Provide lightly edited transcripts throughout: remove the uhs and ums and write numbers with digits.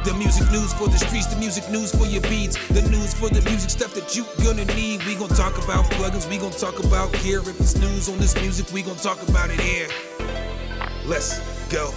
The music news for the streets, the music news for your beats, the news for the music stuff that you gonna need. We gon' talk about plugins, we gon' talk about gear. If it's news on this music, we gon' talk about it here. Let's go.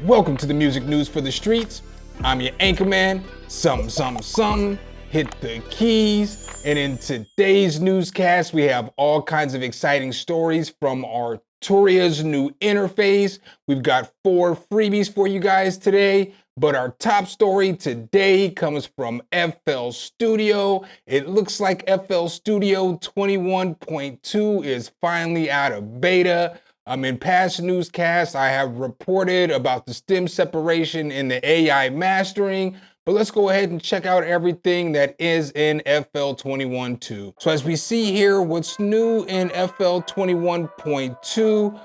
Welcome to the music news for the streets. I'm your anchorman, SumnSumnSumn. Hit the keys. And in today's newscast, we have all kinds of exciting stories from Arturia's new interface. We've got 4 freebies for you guys today, but our top story today comes from FL Studio. It looks like FL Studio 21.2 is finally out of beta. In past newscasts, I have reported about the stem separation in the AI mastering, but let's go ahead and check out everything that is in FL 21.2. So as we see here, what's new in FL 21.2,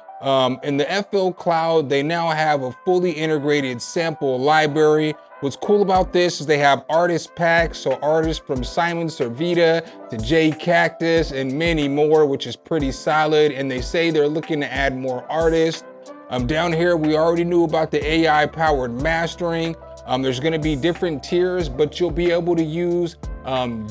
in the FL Cloud, they now have a fully integrated sample library. What's cool about this is they have artist packs, so artists from Simon Servita to J Cactus and many more, which is pretty solid. And they say they're looking to add more artists. Down here, we already knew about the AI powered mastering. There's gonna be different tiers, but you'll be able to use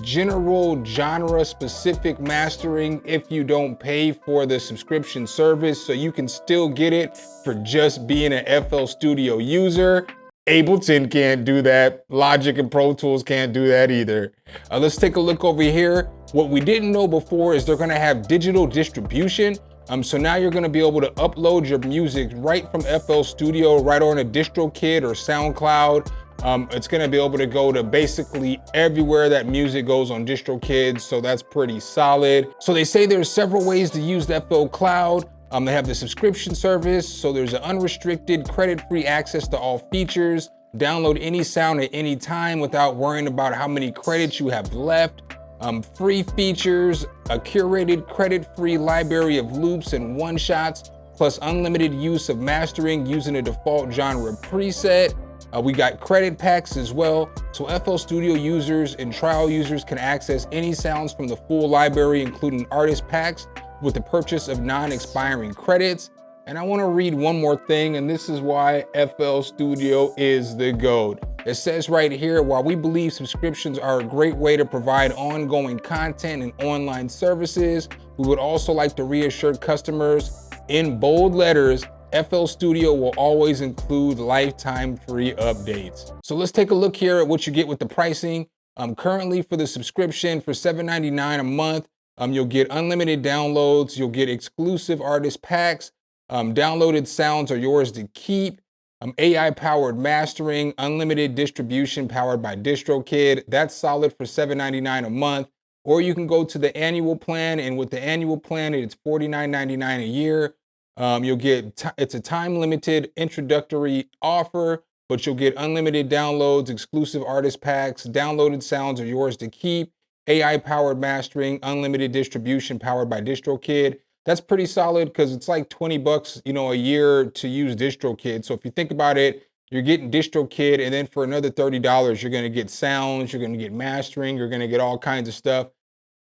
general genre specific mastering if you don't pay for the subscription service. So you can still get it for just being an FL Studio user. Ableton can't do that. Logic and Pro Tools can't do that either. Let's take a look over here. What we didn't know before is they're gonna have digital distribution. So now you're gonna be able to upload your music right from FL Studio, right on a DistroKid or SoundCloud. It's gonna be able to go to basically everywhere that music goes on DistroKid, so that's pretty solid. So they say there's several ways to use the FL Cloud. They have the subscription service, so there's an unrestricted, credit-free access to all features. Download any sound at any time without worrying about how many credits you have left. Free features, a curated credit-free library of loops and one-shots, plus unlimited use of mastering using a default genre preset. We got credit packs as well, so FL Studio users and trial users can access any sounds from the full library, including artist packs, with the purchase of non-expiring credits. And I want to read one more thing, and this is why FL Studio is the GOAT. It says right here, while we believe subscriptions are a great way to provide ongoing content and online services, we would also like to reassure customers in bold letters, FL Studio will always include lifetime free updates. So let's take a look here at what you get with the pricing. Currently for the subscription for $7.99 a month, you'll get unlimited downloads, you'll get exclusive artist packs, downloaded sounds are yours to keep, AI powered mastering, unlimited distribution powered by DistroKid. That's solid for $7.99 a month. Or you can go to the annual plan, and with the annual plan, it's $49.99 a year. You'll get, it's a time limited introductory offer, but you'll get unlimited downloads, exclusive artist packs, downloaded sounds are yours to keep, AI powered mastering, unlimited distribution powered by DistroKid. That's pretty solid because it's like 20 bucks, you know, a year to use DistroKid. So if you think about it, you're getting DistroKid, and then for another $30, you're gonna get sounds, you're gonna get mastering, you're gonna get all kinds of stuff.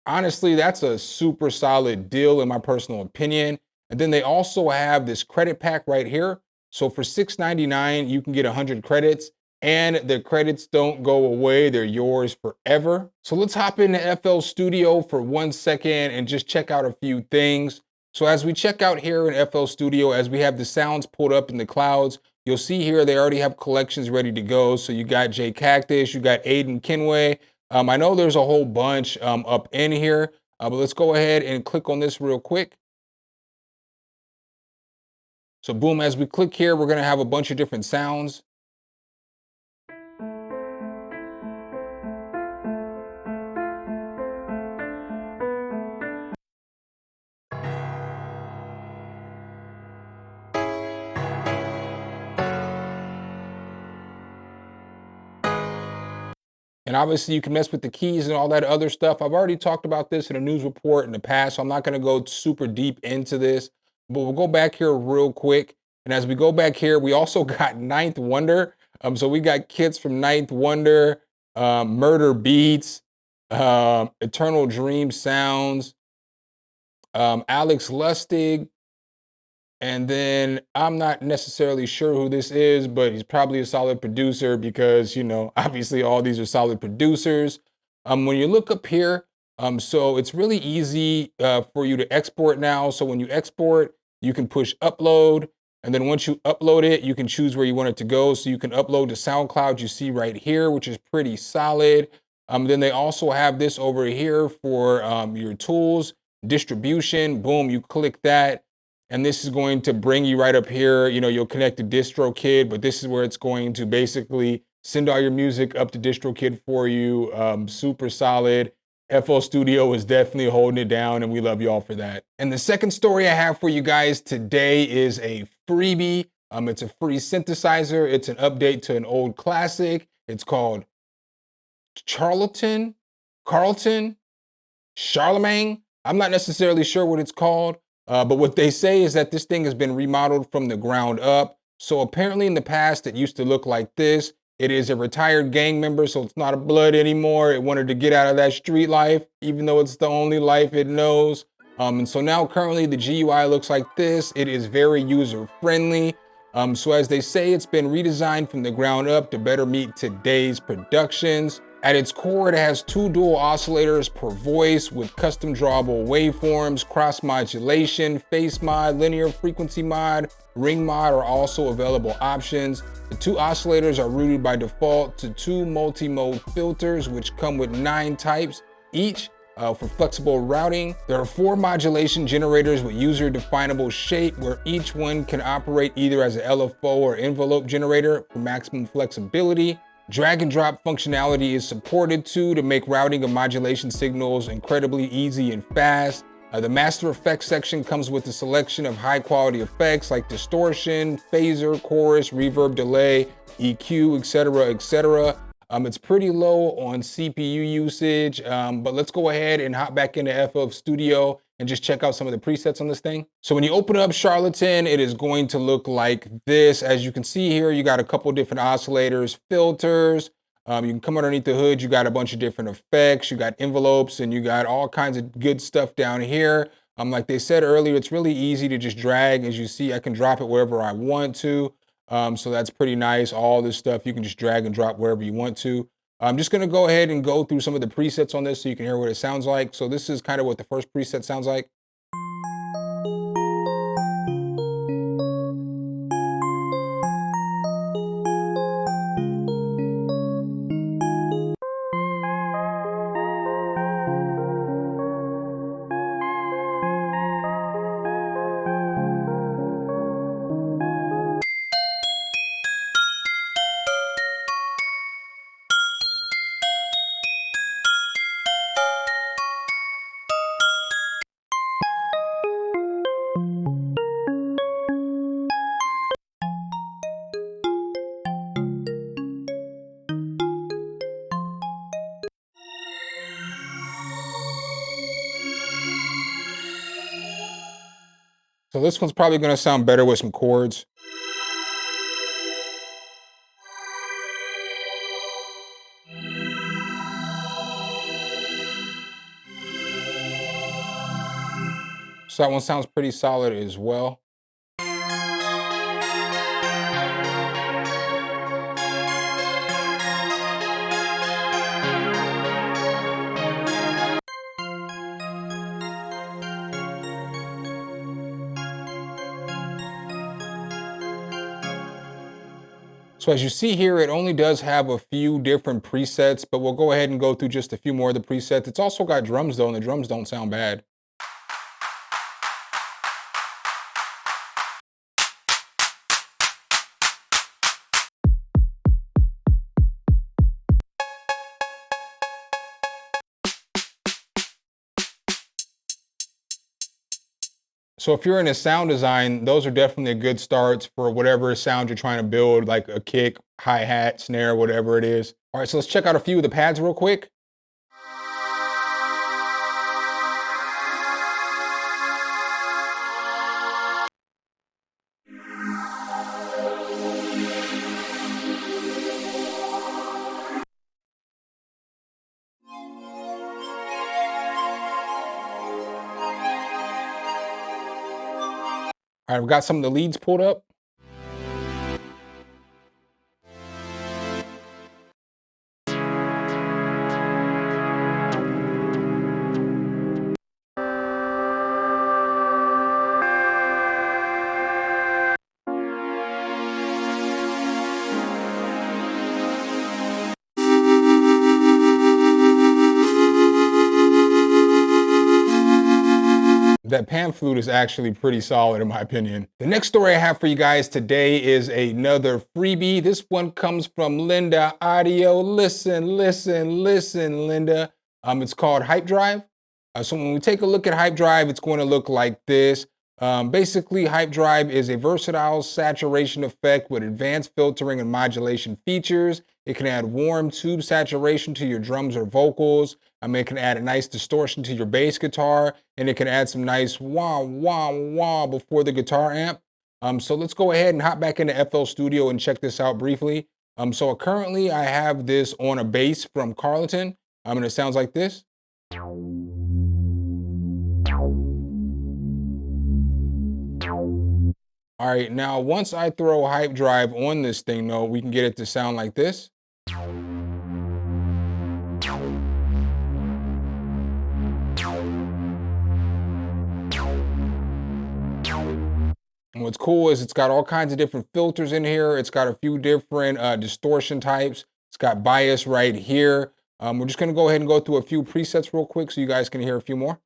Honestly, that's a super solid deal in my personal opinion. And then they also have this credit pack right here. So for $6.99, you can get 100 credits, and the credits don't go away. They're yours forever. So let's hop into FL Studio for 1 second and just check out a few things. So as we check out here in FL Studio, as we have the sounds pulled up in the clouds, you'll see here they already have collections ready to go. So you got J Cactus, you got Aiden Kenway. I know there's a whole bunch up in here, but let's go ahead and click on this real quick. So boom, as we click here, we're gonna have a bunch of different sounds. And obviously you can mess with the keys and all that other stuff. I've already talked about this in a news report in the past, so I'm not gonna go super deep into this, but we'll go back here real quick. And as we go back here, we also got Ninth Wonder. So we got kits from Ninth Wonder, Murder Beats, Eternal Dream Sounds, Alex Lustig, And then I'm not necessarily sure who this is, but he's probably a solid producer because, you know, obviously all these are solid producers. When you look up here, so it's really easy for you to export now. So when you export, you can push upload. And then once you upload it, you can choose where you want it to go. So you can upload to SoundCloud, you see right here, which is pretty solid. Then they also have this over here for your tools, distribution. Boom, you click that. And this is going to bring you right up here. You know, you'll connect to DistroKid, but this is where it's going to basically send all your music up to DistroKid for you. Super solid. FL Studio is definitely holding it down, and we love y'all for that. And the second story I have for you guys today is a freebie. It's a free synthesizer. It's an update to an old classic. It's called Carlton, Charlemagne. I'm not necessarily sure what it's called, but what they say is that this thing has been remodeled from the ground up. So apparently in the past, it used to look like this. It is a retired gang member, so it's not a blood anymore. It wanted to get out of that street life, even though it's the only life it knows. And so now currently the GUI looks like this. It is very user friendly. So as they say, it's been redesigned from the ground up to better meet today's productions. At its core, it has 2 dual oscillators per voice with custom drawable waveforms, cross modulation, phase mod, linear frequency mod, ring mod are also available options. The 2 oscillators are routed by default to 2 multi-mode filters, which come with 9 types each. For flexible routing, there are 4 modulation generators with user-definable shape where each one can operate either as an LFO or envelope generator for maximum flexibility. Drag and drop functionality is supported too to make routing of modulation signals incredibly easy and fast. The master effects section comes with a selection of high quality effects like distortion, phaser, chorus, reverb, delay, EQ, etc., etc. It's pretty low on CPU usage, but let's go ahead and hop back into FL Studio and just check out some of the presets on this thing. So when you open up Charlatan, it is going to look like this. As you can see here, you got a couple different oscillators, filters. You can come underneath the hood, you got a bunch of different effects, you got envelopes, and you got all kinds of good stuff down here. Like they said earlier, it's really easy to just drag. As you see, I can drop it wherever I want to. So that's pretty nice. All this stuff you can just drag and drop wherever you want to. I'm just gonna go ahead and go through some of the presets on this so you can hear what it sounds like. So this is kind of what the first preset sounds like. So this one's probably gonna sound better with some chords. So that one sounds pretty solid as well. So as you see here, it only does have a few different presets, but we'll go ahead and go through just a few more of the presets. It's also got drums though, and the drums don't sound bad. So if you're into sound design, those are definitely good starts for whatever sound you're trying to build, like a kick, hi-hat, snare, whatever it is. All right, so let's check out a few of the pads real quick. All I've got some of the leads pulled up. That pan flute is actually pretty solid in my opinion. The next story I have for you guys today is another freebie. This one comes from Linda Audio. Listen, Linda. It's called Hype Drive. So when we take a look at Hype Drive, it's going to look like this. Basically, Hype Drive is a versatile saturation effect with advanced filtering and modulation features. It can add warm tube saturation to your drums or vocals. It can add a nice distortion to your bass guitar, and it can add some nice wah, wah, wah before the guitar amp. So let's go ahead and hop back into FL Studio and check this out briefly. So currently I have this on a bass from Carlton, and it sounds like this. All right, now once I throw Hype Drive on this thing though, we can get it to sound like this. And what's cool is it's got all kinds of different filters in here. It's got a few different distortion types. It's got bias right here. We're just gonna go ahead and go through a few presets real quick so you guys can hear a few more.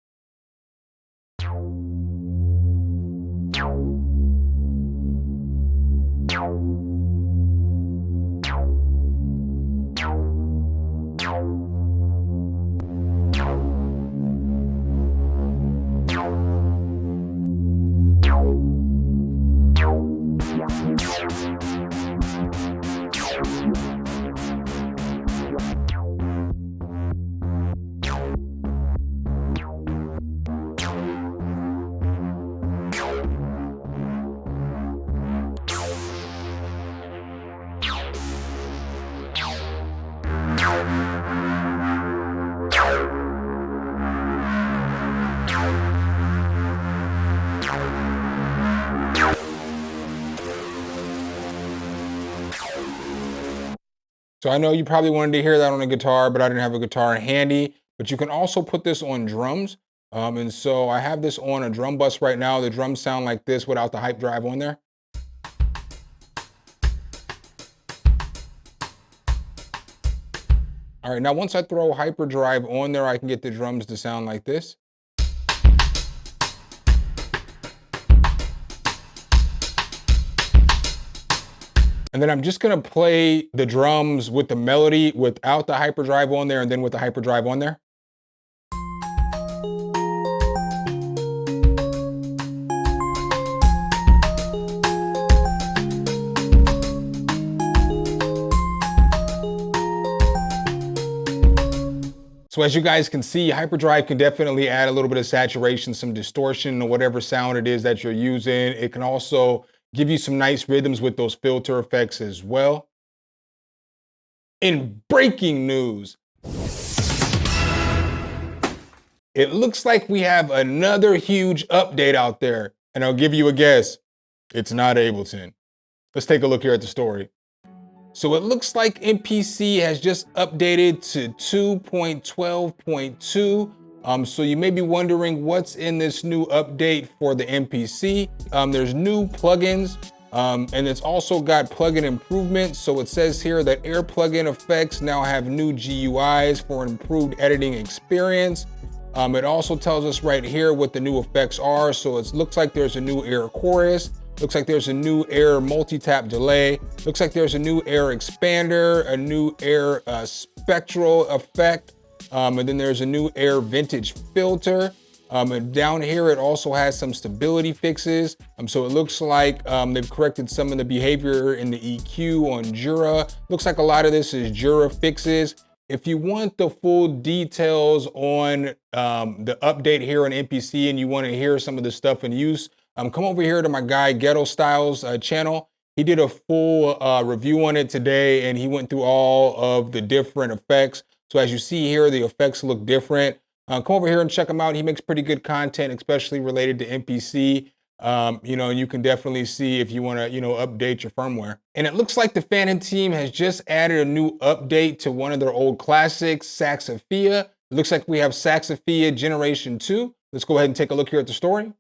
So I know you probably wanted to hear that on a guitar, but I didn't have a guitar handy. But you can also put this on drums. And so I have this on a drum bus right now. The drums sound like this without the Hype Drive on there. All right, now once I throw Hyperdrive on there, I can get the drums to sound like this. And then I'm just gonna play the drums with the melody without the Hyperdrive on there and then with the Hyperdrive on there. So as you guys can see, Hyperdrive can definitely add a little bit of saturation, some distortion, or whatever sound it is that you're using. It can also give you some nice rhythms with those filter effects as well. In breaking news, it looks like we have another huge update out there, and I'll give you a guess. It's not Ableton. Let's take a look here at the story. So it looks like MPC has just updated to 2.12.2. So you may be wondering what's in this new update for the MPC. There's new plugins, and it's also got plugin improvements. So it says here that Air plugin effects now have new GUIs for an improved editing experience. It also tells us right here what the new effects are. So it looks like there's a new Air chorus. Looks like there's a new Air multi-tap delay. Looks like there's a new Air expander, a new Air spectral effect. And then there's a new Air vintage filter. And down here, it also has some stability fixes. So it looks like they've corrected some of the behavior in the EQ on Jura. Looks like a lot of this is Jura fixes. If you want the full details on the update here on MPC and you want to hear some of the stuff in use, come over here to my guy Ghetto Styles channel. He did a full review on it today, and he went through all of the different effects. So as you see here, the effects look different. Come over here and check him out. He makes pretty good content, especially related to MPC. You know, and you can definitely see if you want to, you know, update your firmware. And it looks like the Phantom team has just added a new update to one of their old classics, Saxophia. It looks like we have Saxophia Generation 2. Let's go ahead and take a look here at the story.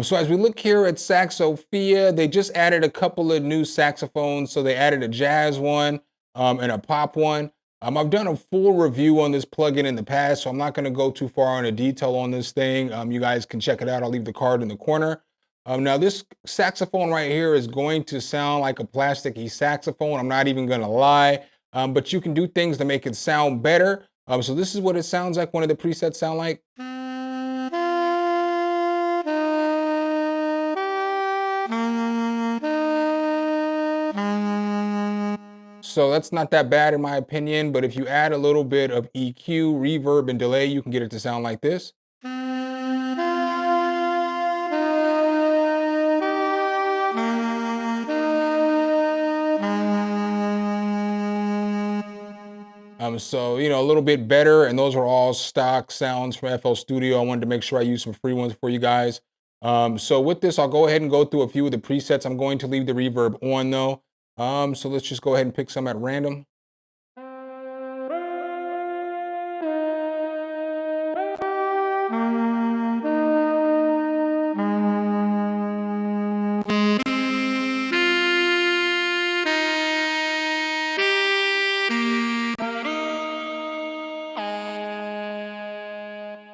So as we look here at Saxophia, they just added a couple of new saxophones. So they added a jazz one and a pop one. I've done a full review on this plugin in the past, so I'm not going to go too far into detail on this thing. You guys can check it out. I'll leave the card in the corner. Now this saxophone right here is going to sound like a plasticky saxophone. I'm not even going to lie, but you can do things to make it sound better. So this is what it sounds like. One of the presets sound like. So that's not that bad in my opinion, but if you add a little bit of EQ, reverb, and delay, you can get it to sound like this. So, you know, a little bit better, and those are all stock sounds from FL Studio. I wanted to make sure I use some free ones for you guys. So with this, I'll go ahead and go through a few of the presets. I'm going to leave the reverb on though. So let's just go ahead and pick some at random.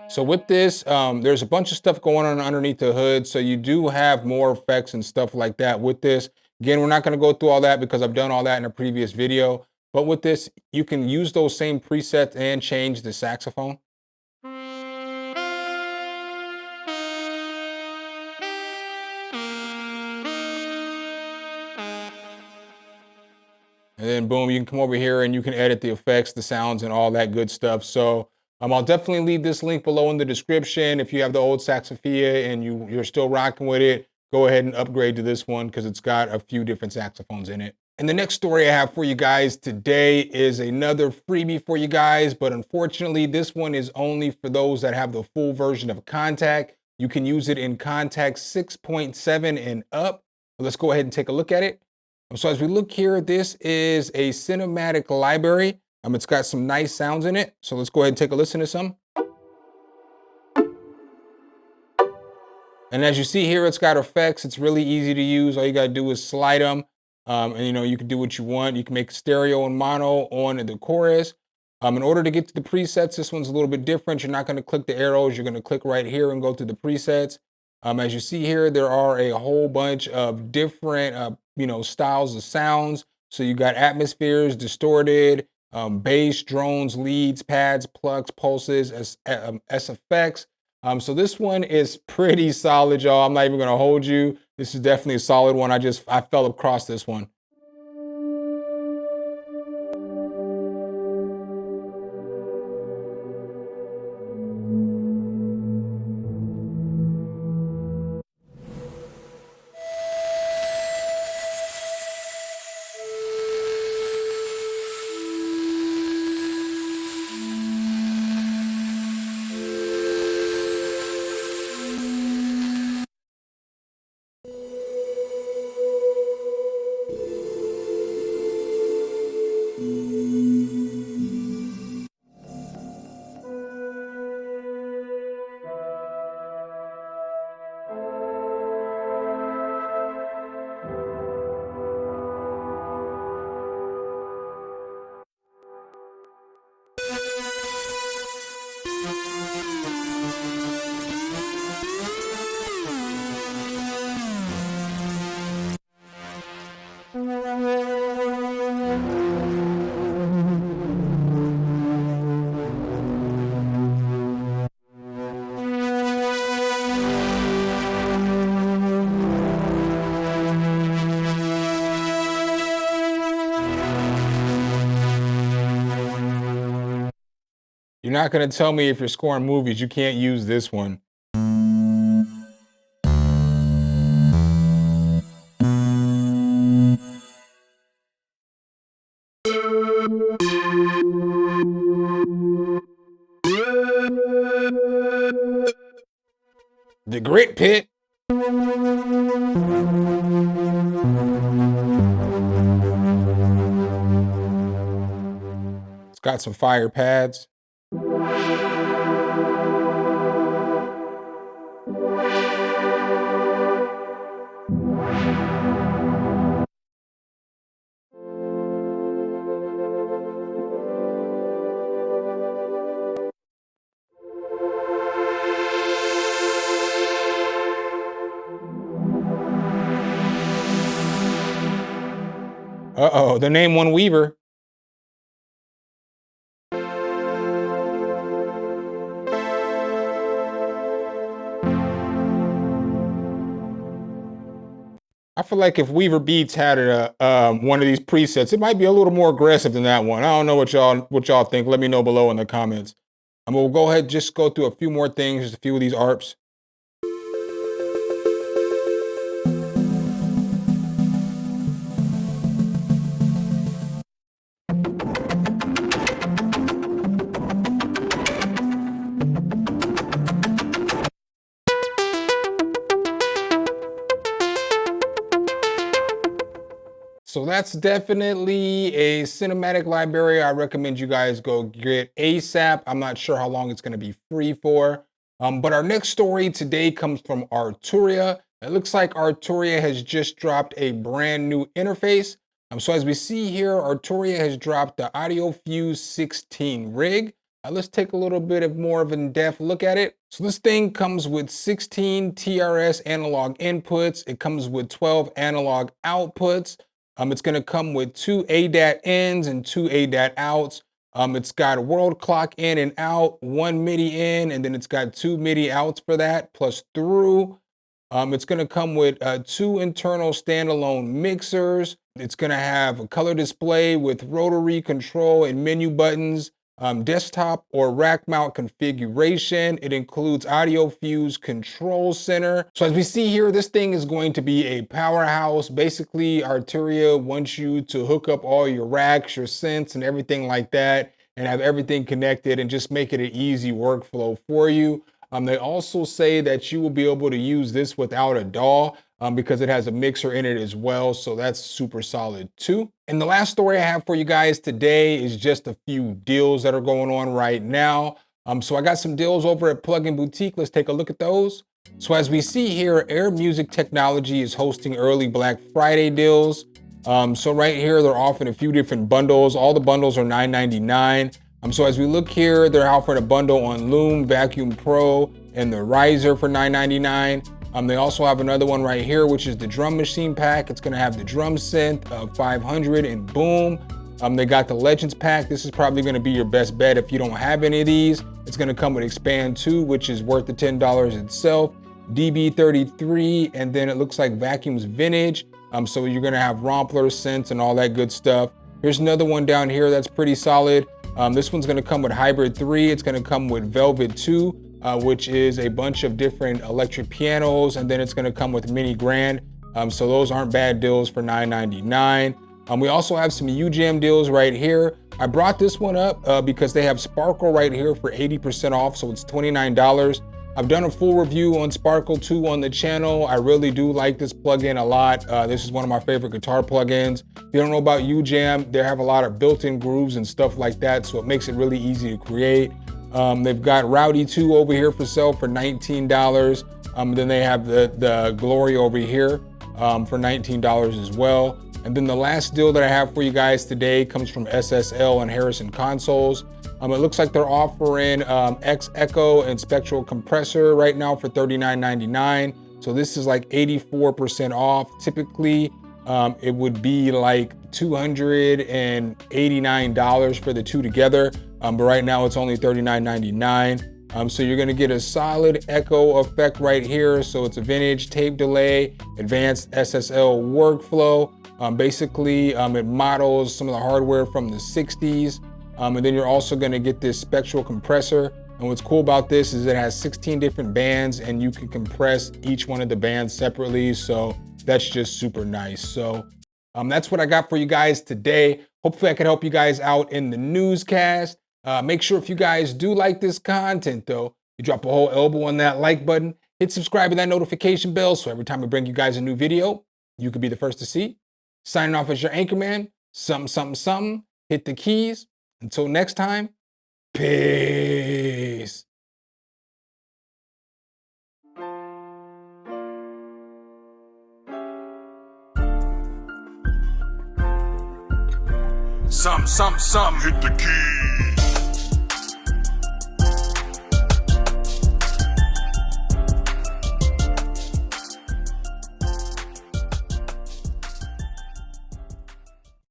So with this, there's a bunch of stuff going on underneath the hood. So you do have more effects and stuff like that with this. Again, we're not going to go through all that because I've done all that in a previous video. But with this, you can use those same presets and change the saxophone. And then boom, you can come over here and you can edit the effects, the sounds, and all that good stuff. So I'll definitely leave this link below in the description. If you have the old Saxophia and you're still rocking with it, go ahead and upgrade to this one because it's got a few different saxophones in it. And the next story I have for you guys today is another freebie for you guys, but unfortunately this one is only for those that have the full version of Kontakt. You can use it in Kontakt 6.7 and up. Let's go ahead and take a look at it. So as we look here, this is a cinematic library. It's got some nice sounds in it. So let's go ahead and take a listen to some. And as you see here, it's got effects. It's really easy to use. All you gotta do is slide them. And you know, you can do what you want. You can make stereo and mono on the chorus. In order to get to the presets, this one's a little bit different. You're not gonna click the arrows. You're gonna click right here and go to the presets. As you see here, there are a whole bunch of different, you know, styles of sounds. So you got atmospheres, distorted, bass, drones, leads, pads, plucks, pulses, SFX. So this one is pretty solid, y'all. I'm not even gonna hold you. This is definitely a solid one. I fell across this one. You're not gonna tell me if you're scoring movies, you can't use this one. The Grit Pit. got some fire pads. Uh-oh, the name one Weaver. I feel like if Weaver Beats had one of these presets, it might be a little more aggressive than that one. I don't know what y'all think. Let me know below in the comments. We'll go ahead and just go through a few more things, just a few of these ARPs. So that's definitely a cinematic library I recommend you guys go get ASAP. I'm not sure how long it's going to be free for. But our next story today comes from Arturia. It looks like Arturia has just dropped a brand new interface. So as we see here, Arturia has dropped the AudioFuse 16 rig. Let's take a little bit of more of an in-depth look at it. So this thing comes with 16 TRS analog inputs. It comes with 12 analog outputs. It's going to come with 2 ADAT ins and 2 ADAT outs. It's got a world clock in and out, 1 MIDI in, and then it's got 2 MIDI outs for that, plus through. It's going to come with 2 internal standalone mixers. It's going to have a color display with rotary control and menu buttons, desktop or rack mount configuration. It includes AudioFuse Control Center. So as we see here, this thing is going to be a powerhouse. Basically, Arturia wants you to hook up all your racks, your synths, and everything like that, and have everything connected and just make it an easy workflow for you. They also say that you will be able to use this without a DAW because it has a mixer in it as well. So that's super solid too. And the last story I have for you guys today is just a few deals that are going on right now. So I got some deals over at Plugin Boutique. Let's take a look at those. So as we see here, Air Music Technology is hosting early Black Friday deals. So right here, they're offering a few different bundles. All the bundles are $9.99. So as we look here, they're offering a bundle on Loom, Vacuum Pro, and the Riser for $9.99. They also have another one right here, which is the drum machine pack. It's gonna have the drum synth of 500 and boom. They got the Legends pack. This is probably gonna be your best bet if you don't have any of these. It's gonna come with Expand 2, which is worth the $10 itself, DB33, and then it looks like Vacuum's Vintage. So you're gonna have Rompler, synths, and all that good stuff. Here's another one down here that's pretty solid. This one's gonna come with Hybrid 3. It's gonna come with Velvet 2, which is a bunch of different electric pianos, and then it's gonna come with Mini Grand. So those aren't bad deals for $9.99. We also have some UJAM deals right here. I brought this one up because they have Sparkle right here for 80% off, so it's $29. I've done a full review on Sparkle 2 on the channel. I really do like this plugin a lot. This is one of my favorite guitar plugins. If you don't know about UJAM, they have a lot of built-in grooves and stuff like that, so it makes it really easy to create. They've got Rowdy 2 over here for sale for $19. Then they have the Glory over here for $19 as well. And then the last deal that I have for you guys today comes from SSL and Harrison Consoles. It looks like they're offering X Echo and Spectral Compressor right now for $39.99. So this is like 84% off. Typically, it would be like $289 for the two together. But right now it's only $39.99. So you're gonna get a solid echo effect right here. So it's a vintage tape delay, advanced SSL workflow. Basically, it models some of the hardware from the 60s. And then you're also gonna get this spectral compressor. And what's cool about this is it has 16 different bands and you can compress each one of the bands separately. So that's just super nice. So that's what I got for you guys today. Hopefully I could help you guys out in the newscast. Make sure if you guys do like this content though, you drop a whole elbow on that like button, hit subscribe and that notification bell. So every time we bring you guys a new video, you could be the first to see. Signing off as your anchorman, something, something, something. Hit the keys. Until next time, peace. Some, hit the key.